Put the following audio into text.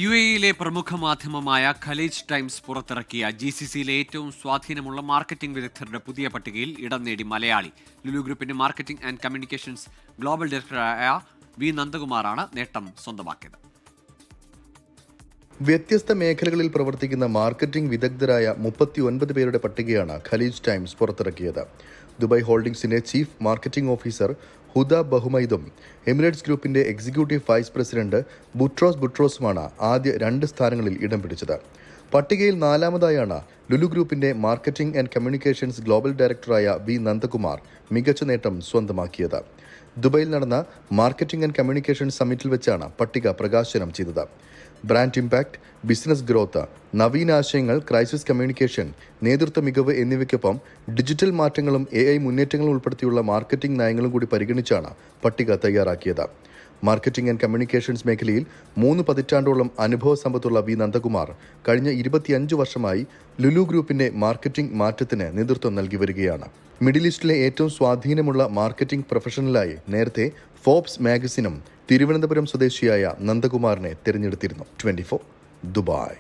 UAE പ്രമുഖ മാധ്യമമായ Khaleej times പുറത്തിറക്കിയ GCCയിലെ ഏറ്റവും സ്വാധീനമുള്ള മാർക്കറ്റിംഗ് വിദഗ്ധരുടെ പുതിയ പട്ടികയിൽ ഇടം നേടി മലയാളി. ലുലു ഗ്രൂപ്പിന്റെ മാർക്കറ്റിംഗ് ആൻഡ് കമ്മ്യൂണിക്കേഷൻസ് ഗ്ലോബൽ ഡയറക്ടറായ വി നന്ദകുമാറാണ് നേട്ടം സ്വന്തമാക്കിയത്. വ്യത്യസ്ത മേഖലകളിൽ പ്രവർത്തിക്കുന്ന മാർക്കറ്റിംഗ് വിദഗ്ധരായ 39 പേരുടെ പട്ടികയാണ് ഖലീജ് ടൈംസ് പുറത്തിറക്കിയത്. ദുബായ് ഹോൾഡിംഗ്സിന്റെ ചീഫ് മാർക്കറ്റിംഗ് ഓഫീസർ ഹുദ ബഹുമൈദും എമിറേറ്റ്സ് ഗ്രൂപ്പിന്റെ എക്സിക്യൂട്ടീവ് വൈസ് പ്രസിഡന്റ് ബുട്രോസുമാണ് ആദ്യ 2 സ്ഥാനങ്ങളിൽ ഇടം പിടിച്ചത്. പട്ടികയിൽ 4ാമതായാണ് ലുലു ഗ്രൂപ്പിന്റെ മാർക്കറ്റിംഗ് ആൻഡ് കമ്മ്യൂണിക്കേഷൻസ് ഗ്ലോബൽ ഡയറക്ടറായ വി നന്ദകുമാർ മികച്ച നേട്ടം സ്വന്തമാക്കിയത്. ദുബായിൽ നടന്ന മാർക്കറ്റിംഗ് ആൻഡ് കമ്മ്യൂണിക്കേഷൻ സമ്മിറ്റിൽ വെച്ചാണ് പട്ടിക പ്രകാശനം ചെയ്തത്. ബ്രാൻഡ് ഇമ്പാക്ട്, ബിസിനസ് ഗ്രോത്ത്, നവീനാശയങ്ങൾ, ക്രൈസിസ് കമ്മ്യൂണിക്കേഷൻ, നേതൃത്വ മികവ് എന്നിവയ്ക്കൊപ്പം ഡിജിറ്റൽ മാറ്റങ്ങളും AI മുന്നേറ്റങ്ങളും ഉൾപ്പെടുത്തിയുള്ള മാർക്കറ്റിംഗ് നയങ്ങളും കൂടി പരിഗണിച്ചാണ് പട്ടിക തയ്യാറാക്കിയത്. മാർക്കറ്റിംഗ് ആൻഡ് കമ്മ്യൂണിക്കേഷൻസ് മേഖലയിൽ 3 പതിറ്റാണ്ടോളം അനുഭവ സമ്പത്തുള്ള വി നന്ദകുമാർ കഴിഞ്ഞ 25 വർഷമായി ലുലു ഗ്രൂപ്പിന്റെ മാർക്കറ്റിംഗ് മാറ്റത്തിന് നേതൃത്വം നൽകി വരികയാണ്. മിഡിൽ ഈസ്റ്റിലെ ഏറ്റവും സ്വാധീനമുള്ള മാർക്കറ്റിംഗ് പ്രൊഫഷണലായി നേരത്തെ ഫോബ്സ് മാഗസിനും തിരുവനന്തപുരം സ്വദേശിയായ നന്ദകുമാറിനെ തിരഞ്ഞെടുത്തിരുന്നു. 24 ദുബായ്.